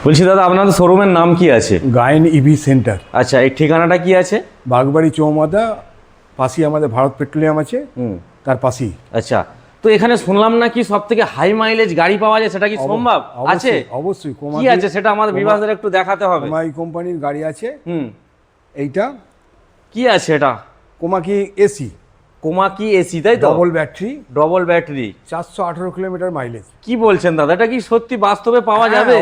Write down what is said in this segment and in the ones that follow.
বলছি দাদা, আপনাদের শোরুমের নাম কি আছে? গায়েন ইভি সেন্টার, আচ্ছা, এই ঠিকানাটা কি আছে? বাগবাড়ি চৌমাথা, পাশেই আমাদের ভারত পেট্রোলিয়াম আছে, তার পাশেই। আচ্ছা, তো এখানে শুনলাম নাকি সব থেকে হাই মাইলেজ গাড়ি পাওয়া যায়, সেটা কি সম্ভব আছে? অবশ্যই। কি আছে সেটা আমাদের বিভাগদের একটু দেখাতে হবে। কোমাই কোম্পানির গাড়ি আছে। এইটা কি আছে এটা? কোমাকি এসি, কোমাকি এসি, তাই তো? Double battery 418 kilometre mileage. কি বলছেন দাদা, এটা কি সত্যি বাস্তবে পাওয়া যাবে?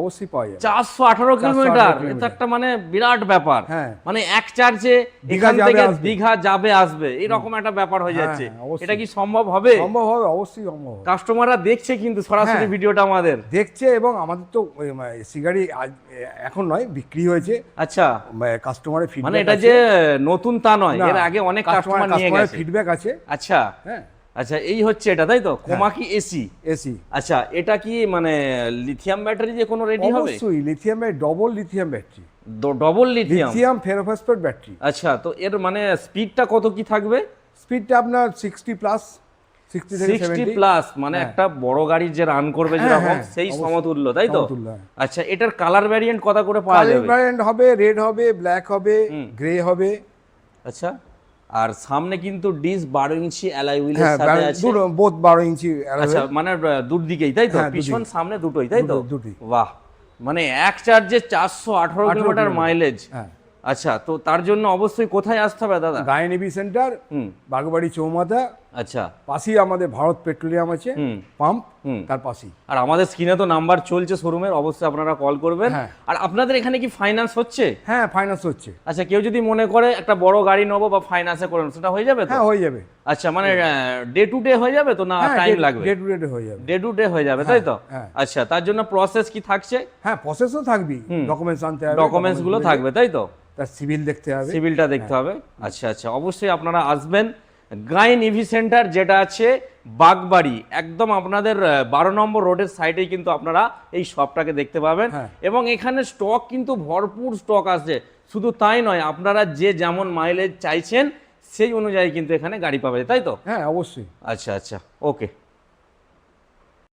অবশ্যই পাওয়া যাবে। 418 কিলোমিটার, এটা একটা মানে বিরাট ব্যাপার। মানে এক চার্জে এখান থেকে দীঘা যাবে আসবে, এরকম একটা ব্যাপার হয়ে যাচ্ছে। এটা কি সম্ভব হবে? সম্ভব হবে, অবশ্যই সম্ভব হবে। কাস্টমাররা দেখছে কিন্তু সরাসরি ভিডিওটা আমাদের দেখছে, এবং আমাদের তো এসি গাড়ি এখন নয়, বিক্রি হয়েছে। আচ্ছা, কাস্টমারের ফিডব্যাক, মানে এটা যে নতুন তা নয়, এর আগে অনেক কাস্টমার নিয়ে গেছে, ফিডব্যাক আছে। আচ্ছা আচ্ছা, এই হচ্ছে এটা, তাই তো? কোমাকি এসি। আচ্ছা, এটা কি মানে লিথিয়াম ব্যাটারি যে কোনো রেডি হবে? অবশ্যই lithium, double lithium battery. Double lithium ferrophosphate battery. আচ্ছা, তো এর মানে স্পিডটা কত কি থাকবে? স্পিডটা আপনার 60 প্লাস, 60 প্লাস, মানে একটা বড় গাড়ি যে রান করবে যেরকম সেই সমতুল্য, তাই তো? আচ্ছা, এটার কালার ভ্যারিয়েন্ট কত করে পাওয়া যাবে? কালার ভ্যারিয়েন্ট হবে, রেড হবে, ব্ল্যাক হবে, গ্রে হবে। আচ্ছা, আর সামনে কিন্তু ডিস 12 ইঞ্চি অ্যালয় হুইলের সাথে আছে, দুটো বোথ 12 ইঞ্চি অ্যালয়। আচ্ছা, মানে দুদিকেই, তাই তো? পিছন সামনে দুটোই, তাই তো? বাহ, মানে এক চার্জে 418 কিলোমিটার মাইলেজ। আচ্ছা, তো তার জন্য অবশ্যই কোথায় আসতে হবে দাদা? Gayen EV centre, Bagbari Chowmatha. আচ্ছা, পাশেই আমাদের ভারত পেট্রোলিয়াম আছে, পাম্প, তার পাশেই। আর আমাদের স্ক্রিনে তো নাম্বার চলছে শোরুমের, অবশ্যই আপনারা কল করবেন। আর আপনাদের এখানে কি ফাইন্যান্স হচ্ছে? হ্যাঁ, ফাইন্যান্স হচ্ছে। আচ্ছা, কেউ যদি মনে করে একটা বড় গাড়ি নেবো বা ফাইন্যান্সে করবেন, সেটা হয়ে যাবে তো? হ্যাঁ, হয়ে যাবে। আচ্ছা, মানে ডে টু ডে হয়ে যাবে তো, না টাইম লাগবে? ডে টু ডে হয়ে যাবে। ডে টু ডে হয়ে যাবে, তাই তো? আচ্ছা, তার জন্য প্রসেস কি থাকছে? হ্যাঁ, প্রসেসও থাকবে, ডকুমেন্টস আনতে হবে, ডকুমেন্টস গুলো থাকবে, তাই তো? তার সিভিল দেখতে হবে, সিভিলটা দেখতে হবে। আচ্ছা আচ্ছা, অবশ্যই আপনারা আসবেন গায়েন ইভি সেন্টার, যেটা আছে বাগবাড়ি, একদম আপনাদের 12 নম্বর রোডের সাইডেই কিন্তু আপনারা এই শপটাকে দেখতে পাবেন। এবং এখানে স্টক কিন্তু ভরপুর স্টক আছে। শুধু তাই নয়, আপনারা যে যেমন মাইলেজ চাইছেন সেই অনুযায়ী কিন্তু এখানে গাড়ি পাবে, তাই তো? হ্যাঁ, অবশ্যই। আচ্ছা আচ্ছা, ওকে।